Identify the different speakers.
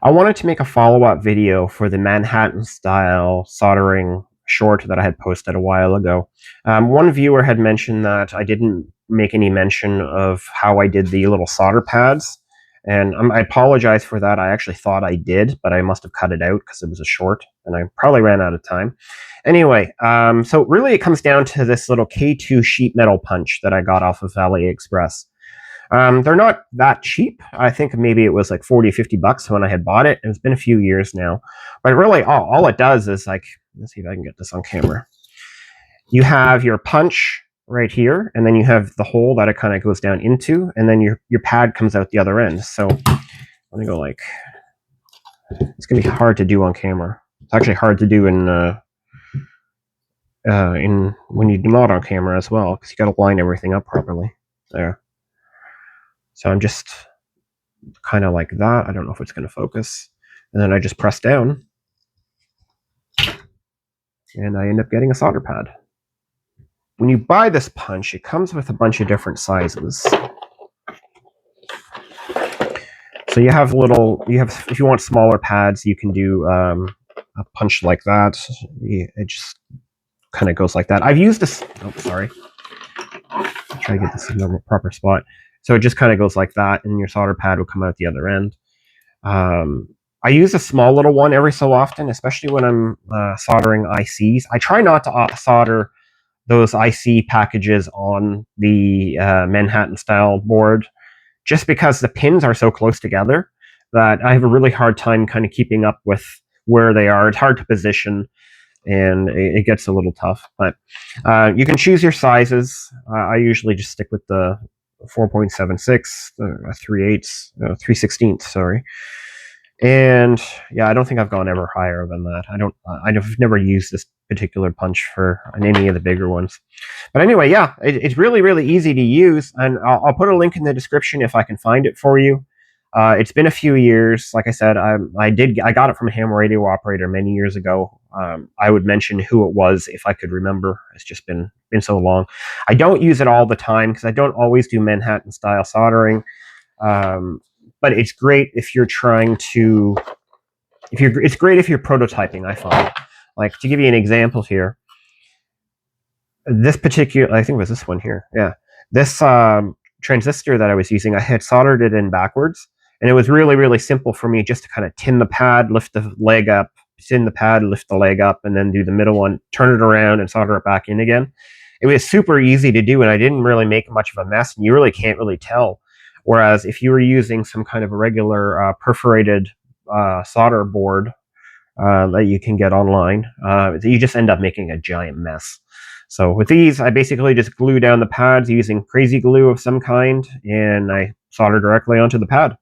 Speaker 1: I wanted to make a follow-up video for the Manhattan style soldering short that I had posted a while ago. One viewer had mentioned that I didn't make any mention of how I did the little solder pads, and I apologize for that. I actually thought I did, but I must have cut it out because it was a short, and I probably ran out of time. Anyway, so really it comes down to this little K2 sheet metal punch that I got off of AliExpress. They're not that cheap. I think maybe it was like 40, 50 bucks when I had bought it. It's been a few years now. But really, all it does is like, let's see if I can get this on camera. You have your punch right here, and then you have the hole that it kind of goes down into, and then your pad comes out the other end. So let me go like, it's going to be hard to do on camera. It's actually hard to do in when you're not on camera as well, because you got to line everything up properly. There. So I'm just kind of like that. I don't know if it's going to focus. And then I just press down. And I end up getting a solder pad. When you buy this punch, it comes with a bunch of different sizes. So you have if you want smaller pads, you can do a punch like that. It just kind of goes like that. I've used this, oh, sorry. I'll try to get this in the proper spot. So it just kind of goes like that, and your solder pad will come out the other end. I use a small little one every so often, especially when I'm soldering ICs. I try not to solder those IC packages on the Manhattan style board, just because the pins are so close together that I have a really hard time kind of keeping up with where they are. It's hard to position, and it gets a little tough. But you can choose your sizes. I usually just stick with the 4.76, 3/8, 3/16, sorry. And yeah, I don't think I've gone ever higher than that. I've never used this particular punch for any of the bigger ones. But anyway, yeah, it's really, really easy to use, and I'll put a link in the description if I can find it for you. It's been a few years. Like I said, I got it from a ham radio operator many years ago. I would mention who it was if I could remember. It's just been so long. I don't use it all the time because I don't always do Manhattan style soldering. But it's great if you're trying to, it's great if you're prototyping, I find. Like, to give you an example here, this particular, I think it was this one here, yeah. This transistor that I was using, I had soldered it in backwards, and it was really, really simple for me just to kind of tin the pad, lift the leg up, tin the pad, lift the leg up, and then do the middle one, turn it around, and solder it back in again. It was super easy to do, and I didn't really make much of a mess, and you really can't really tell. Whereas if you were using some kind of a regular perforated solder board that you can get online, you just end up making a giant mess. So with these, I basically just glue down the pads using crazy glue of some kind, and I solder directly onto the pad.